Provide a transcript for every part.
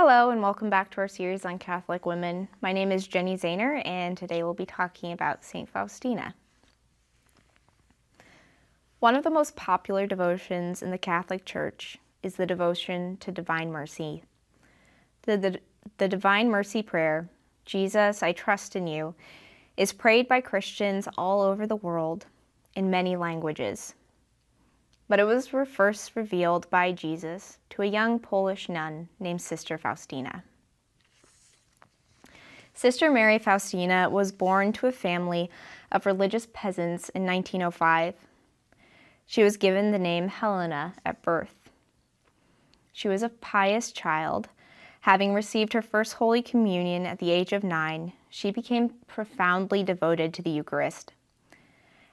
Hello and welcome back to our series on Catholic women. My name is Jenny Zahner and today we'll be talking about Saint Faustina. One of the most popular devotions in the Catholic Church is the devotion to Divine Mercy. The Divine Mercy prayer, Jesus, I trust in you, is prayed by Christians all over the world in many languages. But it was first revealed by Jesus to a young Polish nun named Sister Faustina. Sister Mary Faustina was born to a family of religious peasants in 1905. She was given the name Helena at birth. She was a pious child. Having received her first Holy Communion at the age of 9, she became profoundly devoted to the Eucharist.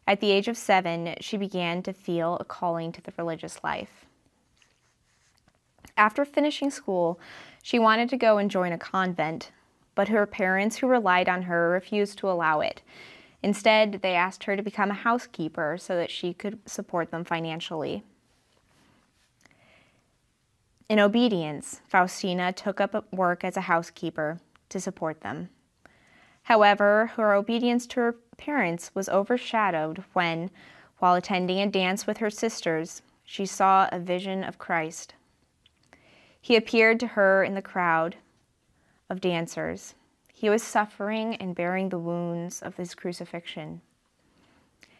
At the age of 7, she began to feel a calling to the religious life. After finishing school, she wanted to go and join a convent, but her parents, who relied on her, refused to allow it. Instead, they asked her to become a housekeeper so that she could support them financially. In obedience, Faustina took up work as a housekeeper to support them. However, her obedience to her parents was overshadowed when, while attending a dance with her sisters, she saw a vision of Christ. He appeared to her in the crowd of dancers. He was suffering and bearing the wounds of his crucifixion.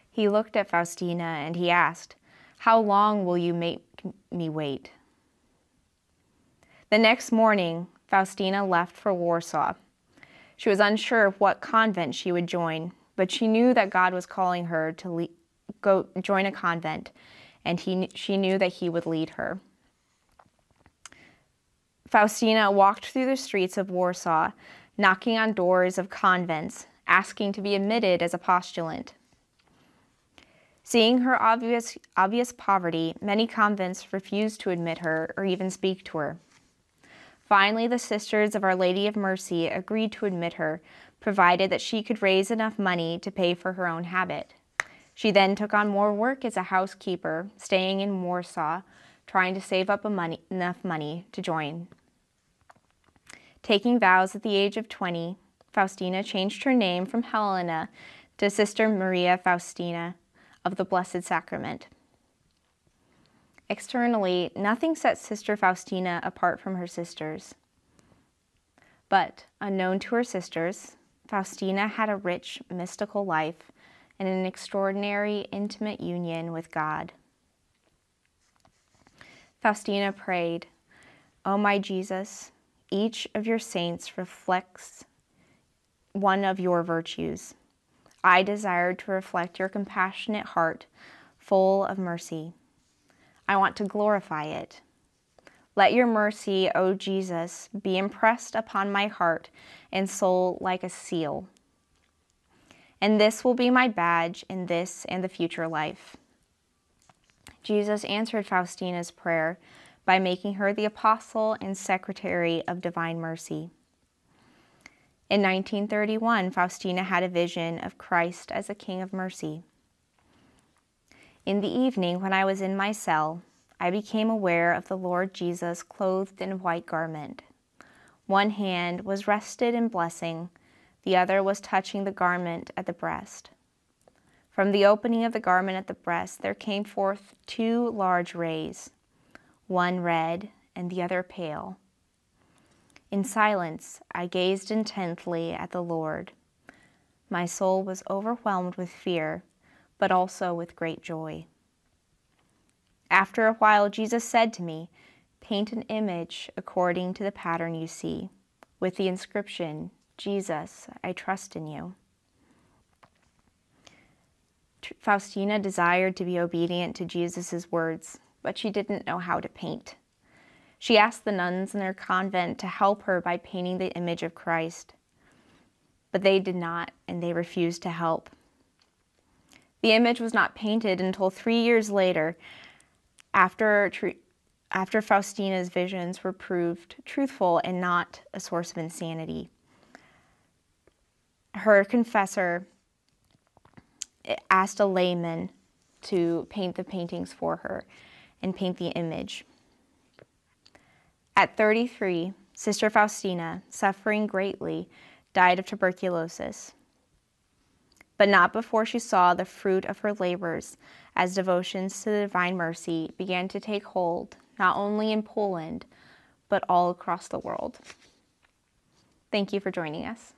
He looked at Faustina and he asked, "How long will you make me wait?" The next morning, Faustina left for Warsaw. She was unsure of what convent she would join, but she knew that God was calling her to go join a convent, and she knew that he would lead her. Faustina walked through the streets of Warsaw, knocking on doors of convents, asking to be admitted as a postulant. Seeing her obvious poverty, many convents refused to admit her or even speak to her. Finally, the Sisters of Our Lady of Mercy agreed to admit her, provided that she could raise enough money to pay for her own habit. She then took on more work as a housekeeper, staying in Warsaw, trying to save up enough money to join. Taking vows at the age of 20, Faustina changed her name from Helena to Sister Maria Faustina of the Blessed Sacrament. Externally, nothing set Sister Faustina apart from her sisters. But, unknown to her sisters, Faustina had a rich, mystical life and an extraordinary, intimate union with God. Faustina prayed, "O my Jesus, each of your saints reflects one of your virtues. I desire to reflect your compassionate heart, full of mercy. I want to glorify it. Let your mercy, O Jesus, be impressed upon my heart and soul like a seal. And this will be my badge in this and the future life." Jesus answered Faustina's prayer by making her the apostle and secretary of Divine Mercy. In 1931, Faustina had a vision of Christ as a King of Mercy. In the evening, when I was in my cell, I became aware of the Lord Jesus clothed in a white garment. One hand was rested in blessing, the other was touching the garment at the breast. From the opening of the garment at the breast there came forth two large rays, one red and the other pale. In silence, I gazed intently at the Lord. My soul was overwhelmed with fear, but also with great joy. After a while, Jesus said to me, "Paint an image according to the pattern you see, with the inscription, 'Jesus, I trust in you.'" Faustina desired to be obedient to Jesus' words, but she didn't know how to paint. She asked the nuns in their convent to help her by painting the image of Christ, but they did not, and they refused to help. The image was not painted until 3 years later, after Faustina's visions were proved truthful and not a source of insanity. Her confessor asked a layman to paint the paintings for her and paint the image. At 33, Sister Faustina, suffering greatly, died of tuberculosis, but not before she saw the fruit of her labors as devotions to the Divine Mercy began to take hold, not only in Poland, but all across the world. Thank you for joining us.